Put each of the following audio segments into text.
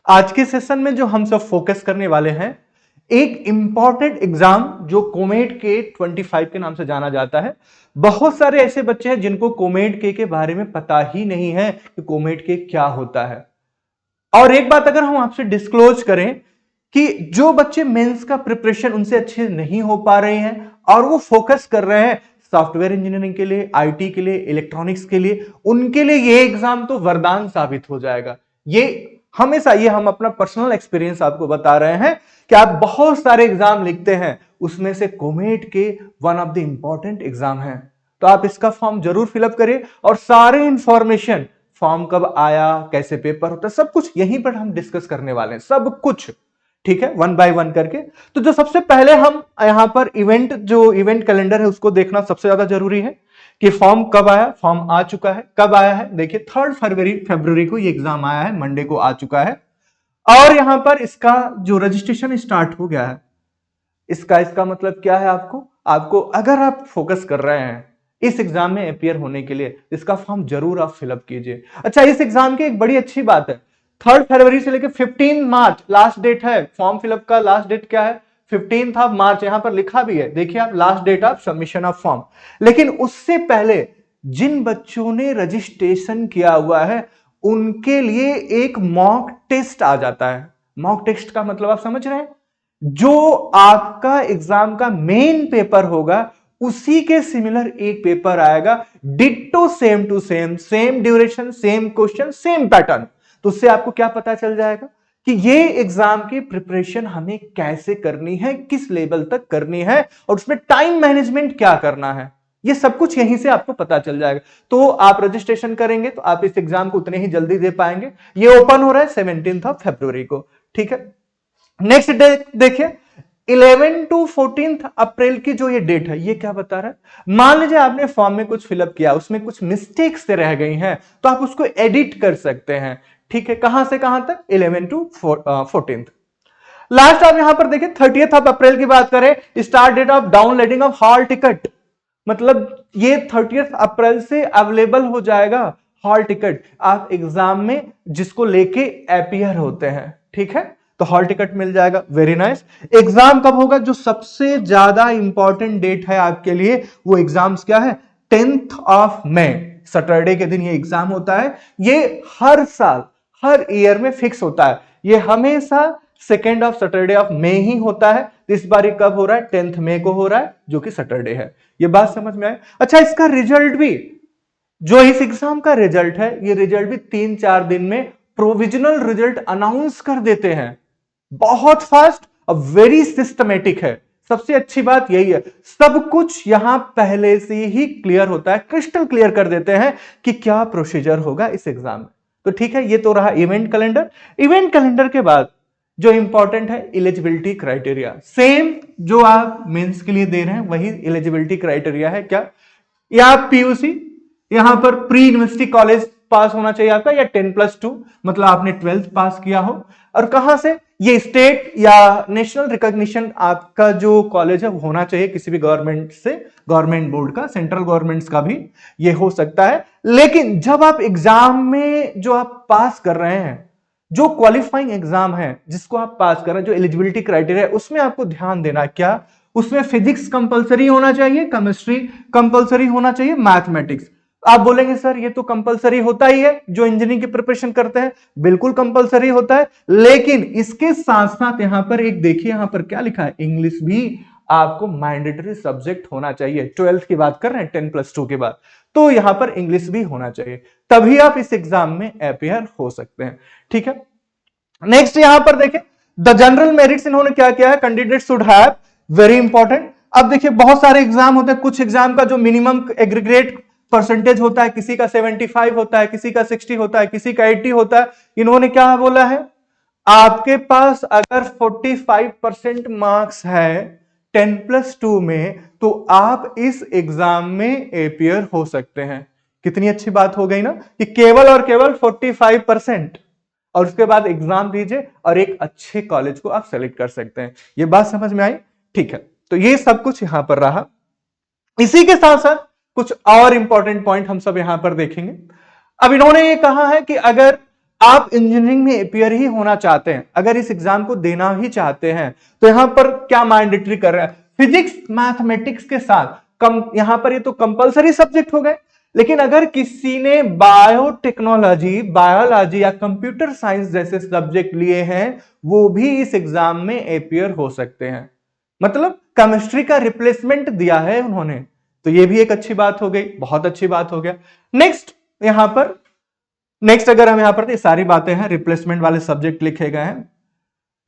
आज के सेशन में जो हम सब फोकस करने वाले हैं, एक इंपॉर्टेंट एग्जाम जो कोमेट के 25 के नाम से जाना जाता है। बहुत सारे ऐसे बच्चे हैं जिनको कोमेट के बारे में पता ही नहीं है कि कोमेट के क्या होता है। और एक बात अगर हम आपसे डिस्क्लोज करें कि जो बच्चे मेंस का प्रिपरेशन उनसे अच्छे नहीं हो पा रहे हैं और वो फोकस कर रहे हैं सॉफ्टवेयर इंजीनियरिंग के लिए, आईटी के लिए, इलेक्ट्रॉनिक्स के लिए, उनके लिए ये एग्जाम तो वरदान साबित हो जाएगा। ये हमेशा ये हम अपना पर्सनल एक्सपीरियंस आपको बता रहे हैं कि आप बहुत सारे एग्जाम लिखते हैं, उसमें से कोमेट के one of the important exam है। तो आप इसका फॉर्म जरूर फिलअप करिए और सारे इंफॉर्मेशन, फॉर्म कब आया, कैसे पेपर होता है, सब कुछ यहीं पर हम डिस्कस करने वाले हैं, सब कुछ। ठीक है, वन बाय वन करके। तो जो सबसे पहले हम यहां पर इवेंट कैलेंडर है उसको देखना सबसे ज्यादा जरूरी है कि फॉर्म कब आया। फॉर्म आ चुका है, कब आया है देखिए 3 फरवरी को ये एग्जाम आया है, मंडे को आ चुका है। और यहां पर इसका जो रजिस्ट्रेशन स्टार्ट हो गया है, इसका मतलब क्या है, आपको अगर आप फोकस कर रहे हैं इस एग्जाम में अपियर होने के लिए, इसका फॉर्म जरूर आप फिलअप कीजिए। अच्छा, इस एग्जाम की एक बड़ी अच्छी बात है, 3 फरवरी से लेकर 15 मार्च लास्ट डेट है। फॉर्म फिलअप का लास्ट डेट क्या है? 15 ऑफ मार्च, यहां पर लिखा भी है, देखिए आप, last date of submission of form. लेकिन उससे पहले जिन बच्चों ने रजिस्ट्रेशन किया हुआ है उनके लिए एक मॉक टेस्ट आ जाता है। मॉक टेस्ट का मतलब आप समझ रहे हैं, जो आपका एग्जाम का मेन पेपर होगा उसी के सिमिलर एक पेपर आएगा, ditto same to same, same duration, same question, same pattern. तो उससे आपको क्या पता चल जाएगा कि ये एग्जाम की प्रिपरेशन हमें कैसे करनी है, किस लेवल तक करनी है और उसमें टाइम मैनेजमेंट क्या करना है, ये सब कुछ यहीं से आपको पता चल जाएगा। तो आप रजिस्ट्रेशन करेंगे तो आप इस एग्जाम को उतने ही जल्दी दे पाएंगे। ये ओपन हो रहा है 17 फरवरी को। ठीक है, नेक्स्ट डे देखिए 11 टू 14 अप्रैल की जो ये डेट है, ये क्या बता रहा है? मान लीजिए आपने फॉर्म में कुछ फिलअप किया, उसमें कुछ मिस्टेक्स से रह गई हैं, तो आप उसको एडिट कर सकते हैं। ठीक है, कहां से कहां तक? 11 टू 14। लास्ट आप यहां पर देखिए 30 अप्रैल की बात करें, start date of downloading of hall ticket, मतलब ये 30 अप्रैल से अवेलेबल हो जाएगा हॉल टिकट आप एग्जाम में जिसको लेके अपियर होते हैं। ठीक है, तो हॉल टिकट मिल जाएगा। Very nice. एग्जाम कब होगा? जो सबसे ज्यादा इंपॉर्टेंट डेट है आपके लिए, वो एग्जाम्स क्या है? 10 मई, सैटरडे के दिन ये एग्जाम होता है। ये हर साल, हर ईयर में फिक्स होता है, ये हमेशा 2 सैटरडे ऑफ मई ही होता है। इस बार कब हो रहा है? 10 मई को हो रहा है, जो कि सैटरडे है। ये बात समझ में आए? अच्छा, इसका रिजल्ट भी, जो इस एग्जाम का रिजल्ट है, ये रिजल्ट भी 3-4 दिन में प्रोविजनल रिजल्ट अनाउंस कर देते हैं। बहुत फास्ट और वेरी सिस्टमेटिक है। सबसे अच्छी बात यही है, सब कुछ यहां पहले से ही क्लियर होता है, क्रिस्टल क्लियर कर देते हैं कि क्या प्रोसीजर होगा इस एग्जाम में। तो ठीक है, ये तो रहा इवेंट कैलेंडर। इवेंट कैलेंडर के बाद जो इंपॉर्टेंट है एलिजिबिलिटी क्राइटेरिया, सेम जो आप मेंस के लिए दे रहे हैं वही एलिजिबिलिटी क्राइटेरिया है। क्या? या पीयूसी, यहां पर प्री यूनिवर्सिटी कॉलेज पास होना चाहिए आपका, या 10+2, मतलब आपने 12th पास किया हो। और कहां से? ये स्टेट या नेशनल रिकॉग्निशन आपका जो कॉलेज है वो होना चाहिए किसी भी गवर्नमेंट से, गवर्नमेंट बोर्ड का, सेंट्रल गवर्नमेंट्स का भी ये हो सकता है। लेकिन जब आप एग्जाम में जो आप पास कर रहे हैं, जो क्वालिफाइंग एग्जाम है जिसको आप पास कर रहे हैं, जो एलिजिबिलिटी क्राइटेरिया है, उसमें आपको ध्यान देना क्या? उसमें फिजिक्स कंपलसरी होना चाहिए, केमिस्ट्री कंपलसरी होना चाहिए, मैथमेटिक्स। आप बोलेंगे सर ये तो कंपलसरी होता ही है, जो इंजीनियरिंग की प्रिपरेशन करते हैं बिल्कुल कंपलसरी होता है। लेकिन इसके साथ साथ यहां पर एक देखिए, यहां पर क्या लिखा है, इंग्लिश भी आपको मैंडेटरी सब्जेक्ट होना चाहिए। 12th की बात कर रहे हैं, 10+2 के बाद, तो यहां पर इंग्लिश भी होना चाहिए, तभी आप इस एग्जाम में अपियर हो सकते हैं। ठीक है, नेक्स्ट यहां पर देखें द जनरल मेरिट्स इन्होंने क्या किया है, candidate should have, very important. अब देखिए बहुत सारे एग्जाम होते हैं, कुछ एग्जाम का जो मिनिमम एग्रीगेट परसेंटेज होता है, किसी का 75 होता है, किसी का 60 होता है, किसी का 80 होता है। इन्होंने क्या बोला है, आपके पास अगर 45% मार्क्स है 10+2 में, तो आप इस एग्जाम में अपियर हो सकते हैं। कितनी अच्छी बात हो गई ना, कि केवल और केवल 45%, और उसके बाद एग्जाम दीजिए और एक अच्छे कॉलेज को आप सेलेक्ट कर सकते हैं। ये बात समझ में आई? ठीक है, तो ये सब कुछ यहां पर रहा। इसी के साथ साथ कुछ और इंपॉर्टेंट पॉइंट हम सब यहां पर देखेंगे। अब इन्होंने ये कहा है कि अगर आप इंजीनियरिंग में एपियर ही होना चाहते हैं, अगर इस एग्जाम को देना ही चाहते हैं, तो यहां पर क्या मैंडेटरी कर रहा है, फिजिक्स मैथमेटिक्स के साथ यहां पर ये तो कंपलसरी सब्जेक्ट हो गए, लेकिन अगर किसी ने बायोटेक्नोलॉजी, बायोलॉजी या कंप्यूटर साइंस जैसे सब्जेक्ट लिए हैं, वो भी इस एग्जाम में एपियर हो सकते हैं। मतलब केमिस्ट्री का रिप्लेसमेंट दिया है उन्होंने, तो ये भी एक अच्छी बात हो गई, बहुत अच्छी बात हो गया। नेक्स्ट अगर हम यहां पर, ये सारी बातें हैं रिप्लेसमेंट वाले सब्जेक्ट लिखे गए हैं।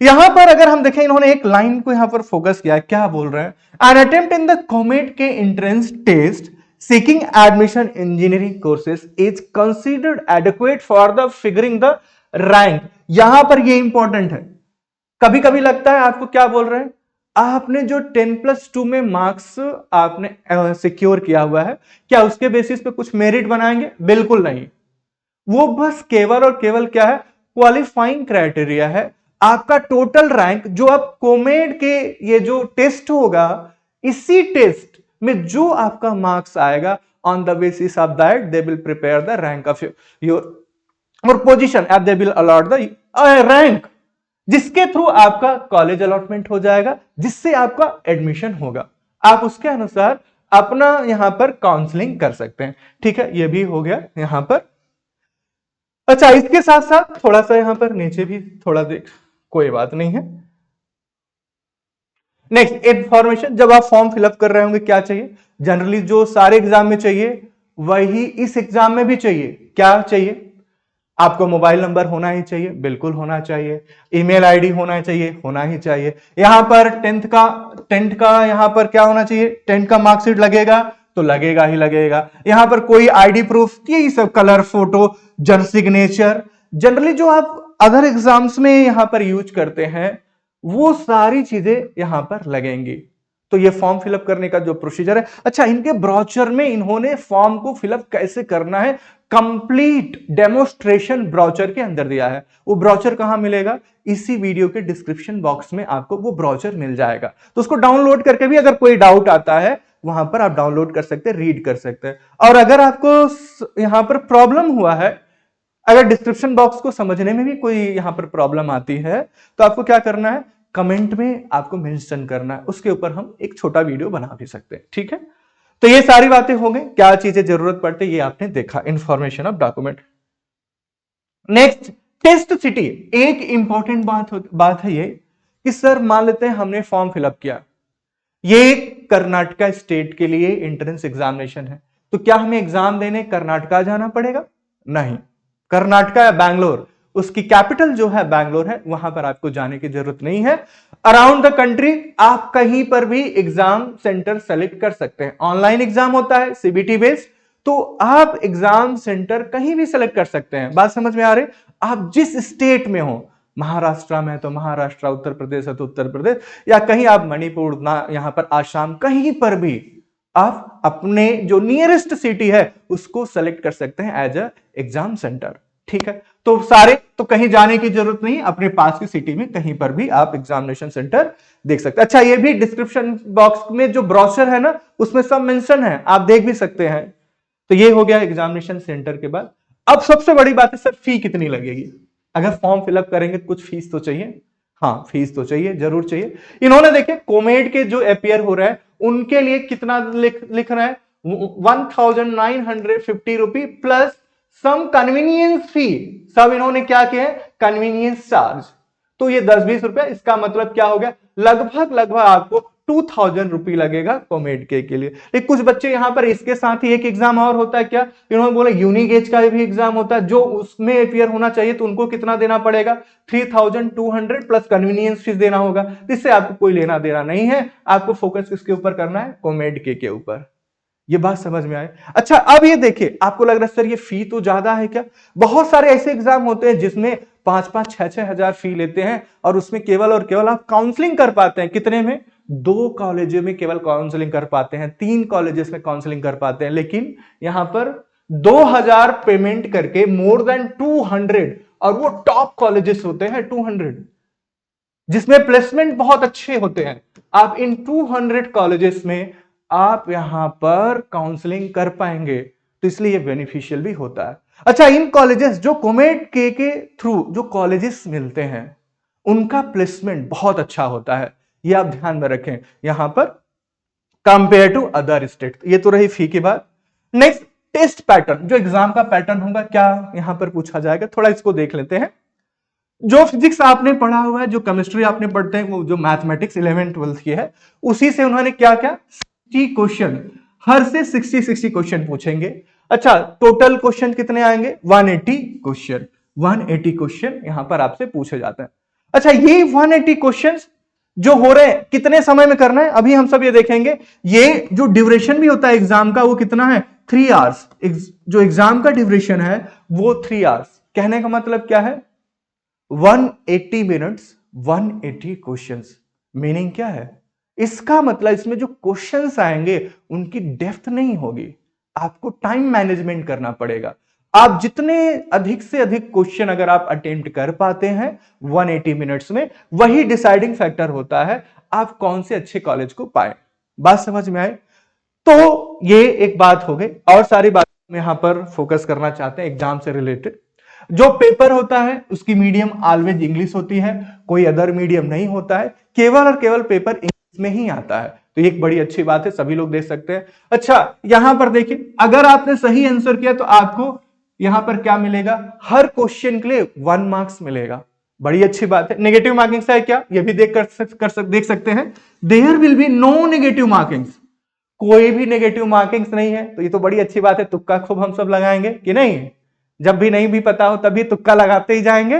यहां पर अगर हम देखें, इन्होंने एक लाइन को यहां पर फोकस किया है, क्या बोल रहे हैं, an attempt in the comet के entrance test seeking admission engineering courses is considered adequate for the figuring the rank। यहां पर ये इंपॉर्टेंट है, कभी कभी लगता है आपको, क्या बोल रहे हैं, आपने जो 10+2 में मार्क्स आपने सिक्योर किया हुआ है, क्या उसके बेसिस पे कुछ मेरिट बनाएंगे? बिल्कुल नहीं। वो बस केवल और केवल क्या है, क्वालिफाइंग क्राइटेरिया है। आपका टोटल रैंक जो आप कोमेड के ये जो टेस्ट होगा, इसी टेस्ट में जो आपका मार्क्स आएगा, on the basis of that they will prepare the rank of your position and they will allot the rank, जिसके थ्रू आपका कॉलेज अलॉटमेंट हो जाएगा, जिससे आपका एडमिशन होगा। आप उसके अनुसार अपना यहां पर काउंसलिंग कर सकते हैं। ठीक है, ये भी हो गया यहां पर। अच्छा, इसके साथ साथ थोड़ा सा यहां पर नीचे भी थोड़ा देख, कोई बात नहीं है। नेक्स्ट इंफॉर्मेशन, जब आप फॉर्म फिलअप कर रहे होंगे क्या चाहिए, जनरली जो सारे एग्जाम में चाहिए वही इस एग्जाम में भी चाहिए। क्या चाहिए? आपको मोबाइल नंबर होना ही चाहिए, बिल्कुल होना चाहिए। ईमेल आईडी होना चाहिए, होना ही चाहिए। यहां पर टेंथ का यहां पर क्या होना चाहिए, 10 का मार्कशीट लगेगा तो लगेगा ही लगेगा। यहां पर कोई आईडी प्रूफ, यही सब, कलर फोटो, जन सिग्नेचर, जनरली जो आप अदर एग्जाम्स में यहां पर यूज करते हैं, वो सारी चीजें यहां पर लगेंगी। तो ये फॉर्म फिलअप करने का जो प्रोसीजर है। अच्छा, इनके ब्रोचर में इन्होंने फॉर्म को फिलअप कैसे करना है कंप्लीट डेमोस्ट्रेशन ब्राउचर के अंदर दिया है। वो ब्राउचर कहां मिलेगा? इसी वीडियो के डिस्क्रिप्शन बॉक्स में आपको वो ब्राउचर मिल जाएगा। तो उसको डाउनलोड करके भी अगर कोई डाउट आता है, वहां पर आप डाउनलोड कर सकते हैं, रीड कर सकते हैं। और अगर आपको यहां पर प्रॉब्लम हुआ है, अगर डिस्क्रिप्शन बॉक्स को समझने में भी कोई यहां पर प्रॉब्लम आती है, तो आपको क्या करना है, कमेंट में आपको मेंशन करना है, उसके ऊपर हम एक छोटा वीडियो बना भी सकते हैं। ठीक है, तो ये सारी बातें हो गई, क्या चीजें जरूरत पड़ती है ये आपने देखा, information of document. Next, test city. एक इंपॉर्टेंट बात है ये कि सर मान लेते हैं हमने फॉर्म फिलअप किया, ये कर्नाटका स्टेट के लिए एंट्रेंस एग्जामिनेशन है, तो क्या हमें एग्जाम देने कर्नाटका जाना पड़ेगा? नहीं, कर्नाटका या बैंगलोर, उसकी कैपिटल जो है बैंगलोर है, वहां पर आपको जाने की जरूरत नहीं है। अराउंड द कंट्री आप कहीं पर भी एग्जाम सेंटर सेलेक्ट कर सकते हैं। ऑनलाइन एग्जाम होता है सीबीटी बेस्ड, तो आप एग्जाम सेंटर कहीं भी सेलेक्ट कर सकते हैं। बात समझ में आ रही? आप जिस स्टेट में हो, महाराष्ट्र में है तो महाराष्ट्र, उत्तर प्रदेश है तो उत्तर प्रदेश, या कहीं आप मणिपुर ना, यहां पर आसाम, कहीं पर भी आप अपने जो नियरेस्ट सिटी है उसको सेलेक्ट कर सकते हैं एज अ एग्जाम सेंटर। ठीक है, तो तो कहीं जाने की जरूरत नहीं, अपने पास की सिटी में कहीं पर भी आप एग्जामिनेशन सेंटर देख सकते हैं। अच्छा, ये भी डिस्क्रिप्शन बॉक्स में जो ब्रोशर है ना, उसमें सब मेंशन है, आप देख भी सकते हैं। तो ये हो गया एग्जामिनेशन सेंटर के बाद। अब सबसे बड़ी बात है, सर फी कितनी लगेगी? अगर फॉर्म फिलअप करेंगे कुछ फीस तो चाहिए। हाँ, फीस तो चाहिए, जरूर चाहिए। इन्होंने देखे कोमेड के जो अपियर हो रहा है उनके लिए कितना लिख रहा है, 1950 रुपी प्लस सम कन्वीनियंस फी। सब इन्होंने क्या किया है, कन्वीनियंस चार्ज। तो ये 10-20 रुपए, इसका मतलब क्या हो गया, लगभग आपको 2000 रुपी लगेगा कोमेड के लिए। लेकिन कुछ बच्चे यहां पर इसके साथ ही एक एग्जाम और होता है, क्या इन्होंने बोला, यूनिगेज का भी एग्जाम होता है, जो उसमें अपियर होना चाहिए, तो उनको कितना देना पड़ेगा, 3200 प्लस कन्वीनियंस फीस देना होगा। इससे आपको कोई लेना देना नहीं है, आपको फोकस किसके ऊपर करना है, कोमेड के ऊपर। ये बात समझ में आए? अच्छा, अब ये देखिए, आपको लग रहा है सर ये फी तो ज्यादा है क्या? बहुत सारे ऐसे एग्जाम होते हैं जिसमें 5-5, 6-6 हजार फी लेते हैं, और उसमें केवल और केवल आप काउंसलिंग कर पाते हैं। कितने में? 2 कॉलेजों में केवल काउंसलिंग कर पाते हैं, 3 कॉलेजेस में काउंसलिंग कर पाते हैं। लेकिन यहां पर 2000 पेमेंट करके मोर देन 200, और वो टॉप कॉलेजेस होते हैं 200, जिसमें प्लेसमेंट बहुत अच्छे होते हैं। आप इन 200 कॉलेजेस में आप यहां पर काउंसलिंग कर पाएंगे, तो इसलिए ये बेनिफिशियल भी होता है। अच्छा, इन कॉलेजेस जो कोमेट के थ्रू जो कॉलेजेस मिलते हैं उनका प्लेसमेंट बहुत अच्छा होता है, ये आप ध्यान में रखें यहां पर, कंपेयर टू अदर स्टेट। ये तो रही फी की बात। नेक्स्ट, टेस्ट पैटर्न, जो एग्जाम का पैटर्न होगा क्या यहां पर पूछा जाएगा, थोड़ा इसको देख लेते हैं। जो फिजिक्स आपने पढ़ा हुआ है, जो केमिस्ट्री आपने पढ़ते हैं, वो जो मैथमेटिक्स 11 12 की है, उसी से उन्होंने क्या क्या 60 क्वेश्चन, हर से 60 क्वेश्चन पूछेंगे। अच्छा, टोटल क्वेश्चन कितने आएंगे, 180 क्वेश्चन, 180 क्वेश्चन यहां पर आपसे पूछे जाते हैं। अच्छा, ये 180 क्वेश्चंस जो हो रहे हैं कितने समय में करना है, अभी हम सब ये देखेंगे। ये जो ड्यूरेशन भी होता है एग्जाम का, वो कितना है, 3 आवर्स। जो एग्जाम का ड्यूरेशन है वो 3 आवर्स। कहने का मतलब क्या है, 180 मिनट्स, 180 क्वेश्चंस। मीनिंग क्या है, इसका मतलब इसमें जो क्वेश्चंस आएंगे उनकी डेप्थ नहीं होगी, आपको टाइम मैनेजमेंट करना पड़ेगा। आप जितने अधिक से अधिक क्वेश्चन अगर आप अटेम्प्ट कर पाते हैं 180 मिनट्स में, वही डिसाइडिंग फैक्टर होता है आप कौन से अच्छे कॉलेज को पाए। बात समझ में आए? तो ये एक बात हो गई, और सारी बात हम यहां पर फोकस करना चाहते हैं एग्जाम से रिलेटेड। जो पेपर होता है उसकी मीडियम ऑलवेज इंग्लिश होती है, कोई अदर मीडियम नहीं होता है, केवल और केवल पेपर इंग्लिश में ही आता है। तो ये एक बड़ी अच्छी बात है, सभी लोग देख सकते हैं। अच्छा, यहां पर देखिए, अगर आपने सही आंसर किया तो आपको यहां पर क्या मिलेगा, हर क्वेश्चन के लिए 1 मार्क्स मिलेगा। बड़ी अच्छी बात है। नेगेटिव मार्किंग्स है क्या, ये भी देख सकते हैं। There will be no negative markings, कोई भी नेगेटिव मार्किंग्स नहीं है। तो ये तो बड़ी अच्छी बात है, तुक्का खूब हम सब लगाएंगे कि नहीं, जब भी नहीं भी पता हो तभी तुक्का लगाते ही जाएंगे।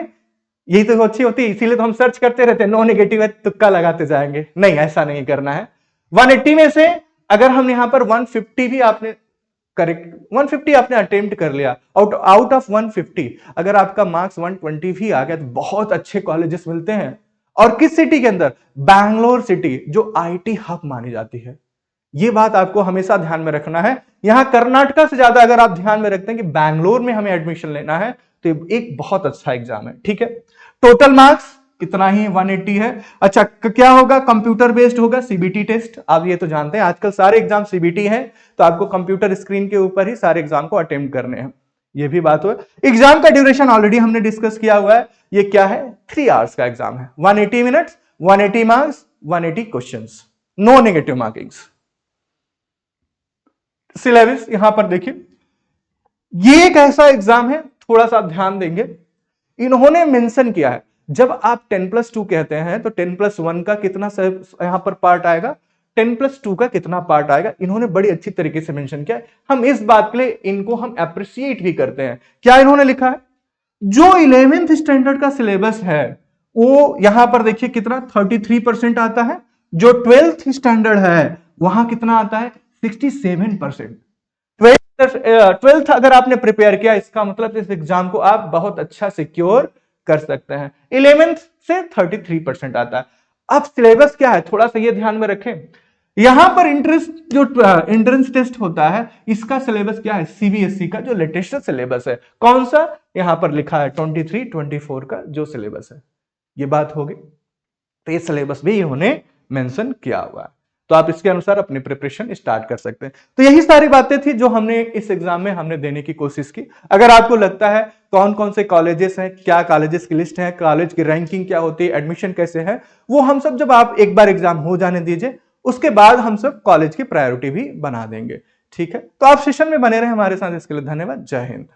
यही तो अच्छी होती है, इसीलिए तो हम सर्च करते रहते हैं, नो नेगेटिव है तुक्का लगाते जाएंगे। नहीं, ऐसा नहीं करना है। 180 में से अगर हम यहां पर 150 भी आपने करेक्ट, 150 आपने अटेम्प्ट कर लिया, आउट ऑफ 150 अगर आपका मार्क्स 120 भी आ गया तो बहुत अच्छे कॉलेजेस मिलते हैं। और किस सिटी के अंदर, बैंगलोर सिटी, जो आईटी हब मानी जाती है। ये बात आपको हमेशा ध्यान में रखना है। यहां कर्नाटका से ज्यादा अगर आप ध्यान में रखते हैं कि बैंगलोर में हमें एडमिशन लेना है, तो एक बहुत अच्छा एग्जाम है। ठीक है, टोटल मार्क्स कितना ही 180 है। अच्छा, क्या होगा, कंप्यूटर बेस्ड होगा, सीबीटी टेस्ट। आप ये तो जानते हैं आजकल सारे एग्जाम सीबीटी हैं, तो आपको कंप्यूटर स्क्रीन के ऊपर ही सारे एग्जाम को अटेम्प्ट करने हैं। ये भी बात हुआ। एग्जाम का ड्यूरेशन ऑलरेडी हमने डिस्कस किया हुआ है, ये क्या है, 3 आवर्स का एग्जाम है, 180 minutes, 180 marks, 180 questions, no negative markings. Syllabus यहां पर देखिए, ये एक ऐसा एग्जाम है, थोड़ा सा आप ध्यान देंगे, इन्होंने मेंशन किया है जब आप 10+2 कहते हैं तो 10+1 का कितना यहां पर पार्ट आएगा, 10+2 का कितना पार्ट आएगा, इन्होंने बड़ी अच्छी तरीके से मेंशन किया है। हम इस बात के लिए इनको हम अप्रिशिएट भी करते हैं। क्या इन्होंने लिखा है, जो 11th स्टैंडर्ड का सिलेबस है वो यहां पर देखिए कितना 33% आता है, जो 12th स्टैंडर्ड है वहां कितना आता है 67%। 12th अगर आपने प्रिपेयर किया, इसका मतलब इस एग्जाम को आप बहुत अच्छा सिक्योर कर सकते हैं। 11th से 33% आता है। अब सिलेबस क्या है, थोड़ा सा ये ध्यान में रखें। यहां पर एंट्रेंस टेस्ट होता है, इसका सिलेबस क्या है, सीबीएसई का जो लेटेस्ट सिलेबस है। कौन सा, यहां पर लिखा है 23-24 का जो सिलेबस है। ये बात होगी, तो ये सिलेबस भी इन्होंने मेंशन किया हुआ है, तो आप इसके अनुसार अपनी प्रिपरेशन स्टार्ट कर सकते हैं। तो यही सारी बातें थी जो हमने इस एग्जाम में हमने देने की कोशिश की। अगर आपको लगता है कौन कौन से कॉलेजेस हैं, क्या कॉलेजेस की लिस्ट है, कॉलेज की रैंकिंग क्या होती है, एडमिशन कैसे है, वो हम सब जब आप एक बार एग्जाम हो जाने दीजिए, उसके बाद हम सब कॉलेज की प्रायोरिटी भी बना देंगे। ठीक है, तो आप सेशन में बने रहे हमारे साथ, इसके लिए धन्यवाद। जय हिंद।